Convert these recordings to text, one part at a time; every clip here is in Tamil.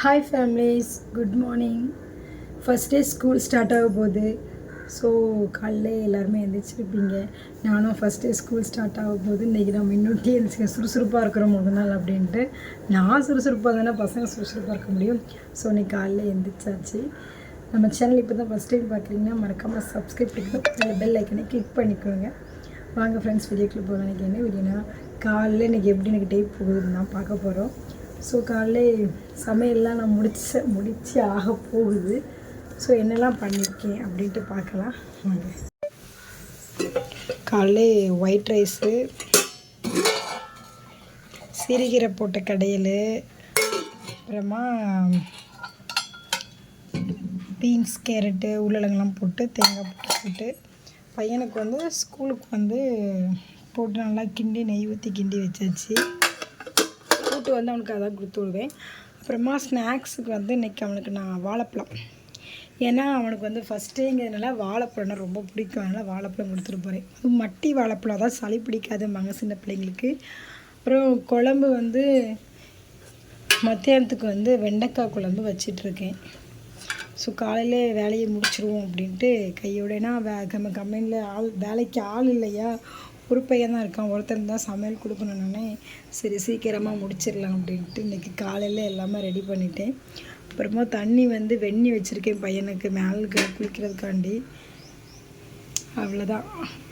Hi families, good morning. First day school start ஆக போகுது. ஸோ காலையில் எல்லாருமே எழுந்திரிச்சிருப்பீங்க. நானும் ஃபஸ்ட் டே ஸ்கூல் ஸ்டார்ட் ஆக போகுது. இன்றைக்கி நம்ம இன்னொட்டி எழுந்திரிச்சு சுறுசுறுப்பாக இருக்கிறோம் முதல் நாள் அப்படின்ட்டு. நான் சுறுசுறுப்பாக தானே பசங்க சுறுசுறுப்பாக இருக்க முடியும். ஸோ இன்றைக்கி காலையில் எழுந்திரிச்சாச்சு. நம்ம சேனல் இப்போ தான் ஃபஸ்ட் டைம் பார்க்குறீங்கன்னா மறக்காமல் சப்ஸ்கிரைப் பண்ணி பெல் ஐக்கனை கிளிக் பண்ணிக்கோங்க. வாங்க ஃப்ரெண்ட்ஸ், வீடியோக்குள்ளே போகலாம். எனக்கு என்ன வீடியோனா, காலையில் இன்றைக்கி எப்படி எனக்கு டே போகுதுன்னு தான் பார்க்க போகிறோம். ஸோ காலையில் சமையல்லாம் நான் முடிச்சு ஆக போகுது. ஸோ என்னெல்லாம் பண்ணியிருக்கேன் அப்படின்ட்டு பார்க்கலாம். காலையில் ஒயிட் ரைஸு, சிறுகீரை போட்ட கடையல், அப்புறமா பீன்ஸ், கேரட்டு, உருளைக்கிழங்குலாம் போட்டு தேங்காய் போட்டு பையனுக்கு வந்து ஸ்கூலுக்கு போட்டு நல்லா கிண்டி நெய் ஊற்றி கிண்டி வச்சாச்சு. கூட்டு அவனுக்கு அதான் கொடுத்து விடுவேன். அப்புறமா ஸ்நாக்ஸுக்கு இன்றைக்கி அவனுக்கு நான் வாழைப்பழம், ஏன்னா அவனுக்கு ஃபஸ்ட்டேங்கிறதுனால வாழைப்பழம்னா ரொம்ப பிடிக்கும். அதனால் வாழைப்பழம் கொடுத்துட்டு போகிறேன். அதுவும் மட்டி வாழைப்பழம் தான், சளி பிடிக்காதும்பாங்க சின்ன பிள்ளைங்களுக்கு. அப்புறம் குழம்பு மத்தியானத்துக்கு வெண்டைக்காய் குழம்பு வச்சிட்ருக்கேன். ஸோ காலையில் வேலையை முடிச்சிடுவோம் அப்படின்ட்டு கையோட, ஏன்னா நம்ம கம்பெனியில் வேலைக்கு ஆள் இல்லையா, ஒரு பையன் தான் இருக்கான். ஒருத்தர் தான் சமையல் கொடுக்கணுன்னே சரி சீக்கிரமாக முடிச்சிடலாம் அப்படின்ட்டு இன்றைக்கி காலையில் எல்லாமே ரெடி பண்ணிட்டேன். அப்புறமா தண்ணி வெந்நி வச்சுருக்கேன் பையனுக்கு மேலுக்கு குளிக்கிறதுக்காண்டி. அவ்வளோதான்.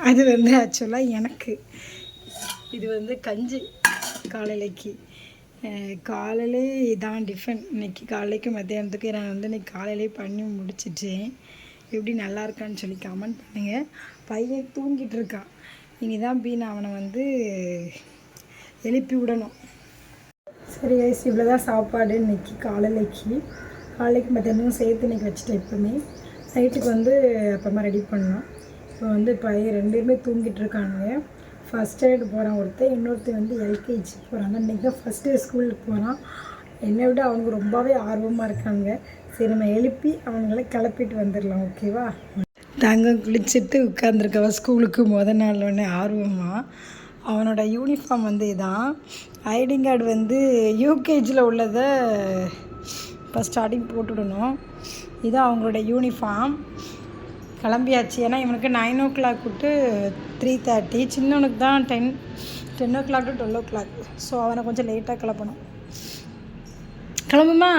அது ஆக்சுவலாக எனக்கு இது கஞ்சி காலையிலைக்கு. காலையிலே இதான் டிஃபன். இன்றைக்கி காலைக்கு மத்தியானத்துக்கு நான் இன்றைக்கி காலையிலே பண்ணி முடிச்சிட்டேன். எப்படி நல்லா இருக்கான்னு சொல்லி கமெண்ட் பண்ணுங்கள். பையன் தூங்கிட்டு இருக்கான். இனி தான் நான் அவனை எழுப்பி விடணும். சரி கைஸ், இவ்வளோ தான் சாப்பாடு இன்றைக்கி காலைக்கு மத்தியானம் சேர்த்து இன்றைக்கி வச்சுட்டேன். எப்போவுமே நைட்டுக்கு அப்புறமா ரெடி பண்ணோம். இப்போ பையன் 2 பேருமே தூங்கிட்டு இருக்காங்க. ஃபஸ்ட் ஸ்டாண்டர்ட் போகிறான் ஒருத்தர், இன்னொருத்தர் எல்கேஜி போகிறாங்க. இன்றைக்கி தான் ஃபஸ்ட்டு ஸ்கூலுக்கு போகிறான். என்னை விட அவங்க ரொம்பவே ஆர்வமாக இருக்காங்க. சரி, நம்ம எழுப்பி அவங்கள கிளப்பிட்டு வந்துடலாம். ஓகேவா? தங்கம் குளிச்சுட்டு உட்காந்துருக்கவ ஸ்கூலுக்கு முதல் நாள் ஆர்வமாக. அவனோட யூனிஃபார்ம் இதான். ஐடி கார்டு யூகேஜியில் உள்ளதை இப்போ ஸ்டார்டிங் போட்டுவிடணும். இதான் அவங்களோட யூனிஃபார்ம். கிளம்பியாச்சு. ஏன்னா இவனுக்கு 9 o'clock to 3:30, சின்னவனுக்கு தான் 10 o'clock to 12 o'clock. ஸோ அவனை கொஞ்சம் லேட்டாக கிளப்பணும். கிளம்புமா,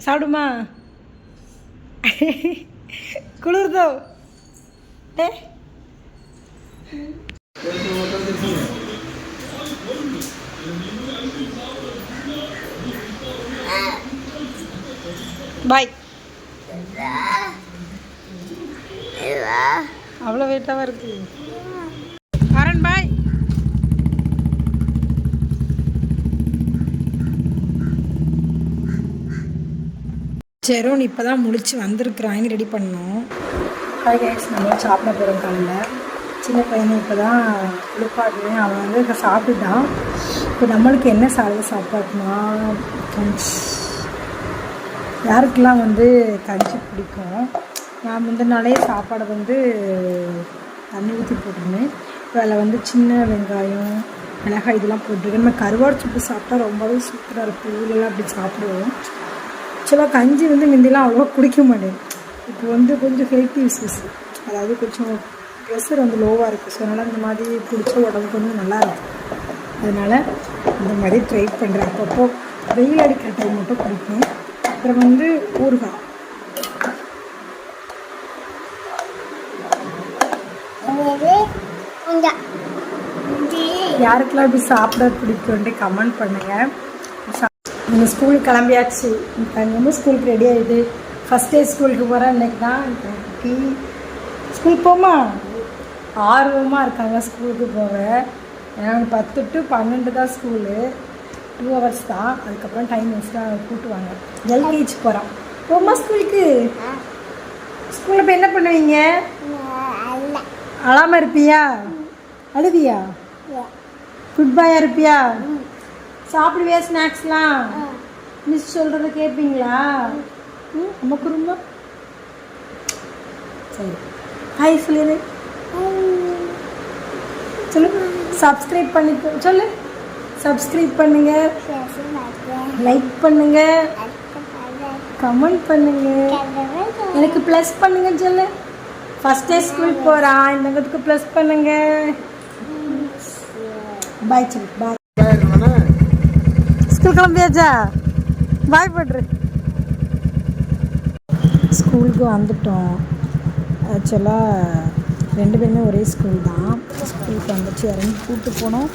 சாப்பிடுமா, குளிர்தோ டே. பாய். அவ்வளோ வெயிட்டாக இருக்கு. வரன் பாய். செரோன் இப்போ தான் முடிச்சு வந்திருக்கிறான்னு ரெடி பண்ணோம். ஹாய் கைஸ், நம்ம சாப்பிட போகிறோம். காலையில் சின்ன பையனை இப்போ தான் குளிப்பாடுவேன். அவன் இப்போ சாப்பிட்டுட்டான். இப்போ நம்மளுக்கு என்ன சாப்பாடுனா கஞ்சி. யாருக்கெல்லாம் கஞ்சி பிடிக்கும். நான் முந்தின நாளே சாப்பாடை தண்ணி ஊற்றி போட்டிருந்தேன். இப்போ அதில் சின்ன வெங்காயம், மிளகாய் இதெல்லாம் போட்டிருக்கேன். நம்ம கருவாடு சுப்பு சாப்பிட்டா ரொம்பவே சூப்பராக இருக்கும். ஊரெல்லாம் அப்படி சாப்பிடுவோம். ஆக்சுவலாக கஞ்சி முந்திலாம் அவ்வளோவா குடிக்க மாட்டேன். இப்போ கொஞ்சம் ஹெல்த்தி இஷ்யூஸ், அதாவது கொஞ்சம் ப்ரெஷர் லோவாக இருக்குது. ஸோ அதனால் இந்த மாதிரி குடித்த உடம்பு நல்லாயிருக்கும். அதனால் இந்த மாதிரி ட்ரை பண்ணுறேன். அப்பப்போ வெயில் அடிக்கிற டைம் மட்டும் குடிப்பேன். அப்புறம் ஊறுகாய். யாருக்கெல்லாம் இப்படி சாப்பிட பிடிக்கும்ட்டு கமெண்ட் பண்ணுங்கள். நம்ம ஸ்கூலுக்கு கிளம்பியாச்சு. இப்போ ஸ்கூலுக்கு ரெடி ஆகிடுது. ஃபஸ்ட் டே ஸ்கூலுக்கு போகிறேன். இன்றைக்கி தான் ஸ்கூலுக்கு போமா ஆர்வமாக இருக்காங்க ஸ்கூலுக்கு போக. ஏன்னா 10 to 12 தான் ஸ்கூலு. 2 hours தான். அதுக்கப்புறம் டைம் வேஸ்ட்டாக கூட்டுவாங்க. எல்கேஜி போகிறான். போமா ஸ்கூலுக்கு. ஸ்கூலில் போய் என்ன பண்ணுவீங்க? அழாமல் இருப்பியா? அழுவியா? குட் பாயாக இருப்பியா? சாப்பிடுவியா ஸ்நாக்ஸ்லாம்? மிஸ் சொல்கிறத கேட்பீங்களா? ரொம்ப குறும்பா. சரி, ஹாய் சொல்லிடு. சொல்லு, சப்ஸ்கிரைப் பண்ணிக்கோ. சொல்லு, சப்ஸ்கிரைப் பண்ணுங்கள், லைக் பண்ணுங்கள். கமெண்ட் பண்ணுங்க. எனக்கு ப்ளஸ் பண்ணுங்க சொல்லு. ஃபர்ஸ்ட் டே ஸ்கூல் போகிறான், இந்த ப்ளஸ் பண்ணுங்க. பாய் சொல்லு. பாய். ஸ்கூல் கிளம்பியாச்சா? பாய் போட்ரு. ஸ்கூலுக்கு வந்துட்டோம். ஆக்சுவலாக 2 பேருமே ஒரே ஸ்கூல் தான். ஸ்கூலுக்கு வந்துச்சு, இறங்கி கூப்பிட்டு போனோம்.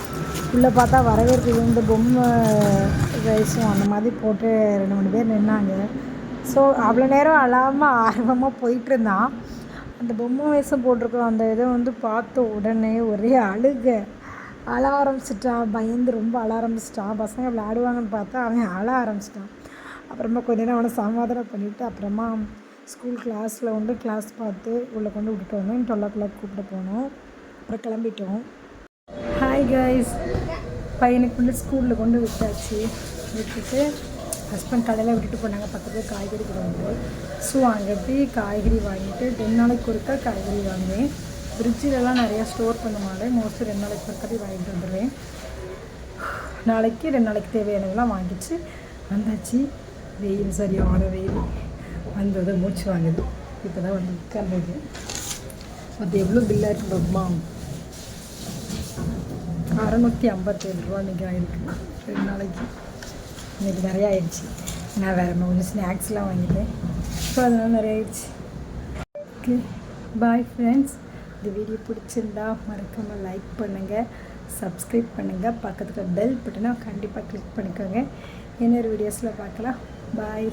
உள்ளே பார்த்தா வரவேற்பு இந்த பொம்மை ரைஸும் அந்த மாதிரி போட்டு 2-3 பேர் நின்னாங்க. ஸோ அவ்வளோ நேரம் அழாமல் ஆர்வமாக போயிட்டுருந்தான். அந்த பொம்மை வேஷம் போட்டிருக்கோம் அந்த இதை பார்த்த உடனே ஒரே அழ ஆரம்பிச்சிட்டான். பயந்து ரொம்ப அழ ஆரம்பிச்சிட்டான். பசங்க விளையாடுவாங்கன்னு பார்த்தா அவன் அழ ஆரம்பிச்சிட்டான். அப்புறமா கொஞ்ச நேரம் அவனை சமாதானம் பண்ணிவிட்டு அப்புறமா ஸ்கூல் கிளாஸில் கிளாஸ் பார்த்து உள்ளே கொண்டு விட்டுட்டு வந்தோம். 12 o'clock கூப்பிட்டு போனோம். அப்புறம் கிளம்பிட்டோம். ஹாய் கைஸ், பையனுக்கு ஸ்கூலில் கொண்டு விட்டாச்சு. விட்டுட்டு ஹஸ்பண்ட் கடையில் விட்டுட்டு போனாங்க பக்கத்தில் காய்கறி கொண்டு. ஸோ அங்கே போய் காய்கறி வாங்கிட்டு 2 நாளைக்கு ஒருக்கா காய்கறி வாங்குவேன். ஃப்ரிட்ஜிலலாம் நிறையா ஸ்டோர் பண்ண மாட்டேன். மோஸ்ட்லி 2 நாளைக்கு ஒருக்கா வாங்கிட்டு வந்துடுவேன். நாளைக்கு 2 நாளைக்கு தேவையானதெல்லாம் வாங்கிச்சு வந்தாச்சு. வெயில் சரியான வெயில் வந்தது, மூச்சு வாங்குது. இப்போ தான் உட்காந்துருக்கு. அது எவ்வளோ பில்லாக இருக்குது பாப்பா? 657 ரூபா இன்றைக்கி ஆகிருக்கு 2 நாளைக்கு. இன்றைக்கி நிறையா ஆயிடுச்சு. நான் வேறு கொஞ்சம் ஸ்நாக்ஸ்லாம் வாங்கிட்டேன். ஸோ அதனால் நிறைய ஆயிடுச்சு. Okay, bye friends. இந்த வீடியோ பிடிச்சிருந்தா மறக்காமல் லைக் பண்ணுங்கள், சப்ஸ்கிரைப் பண்ணுங்கள், பக்கத்துக்கு பெல் பட்டனை கண்டிப்பாக கிளிக் பண்ணிக்கோங்க. இன்னொரு வீடியோஸில் பார்க்கலாம். பாய்.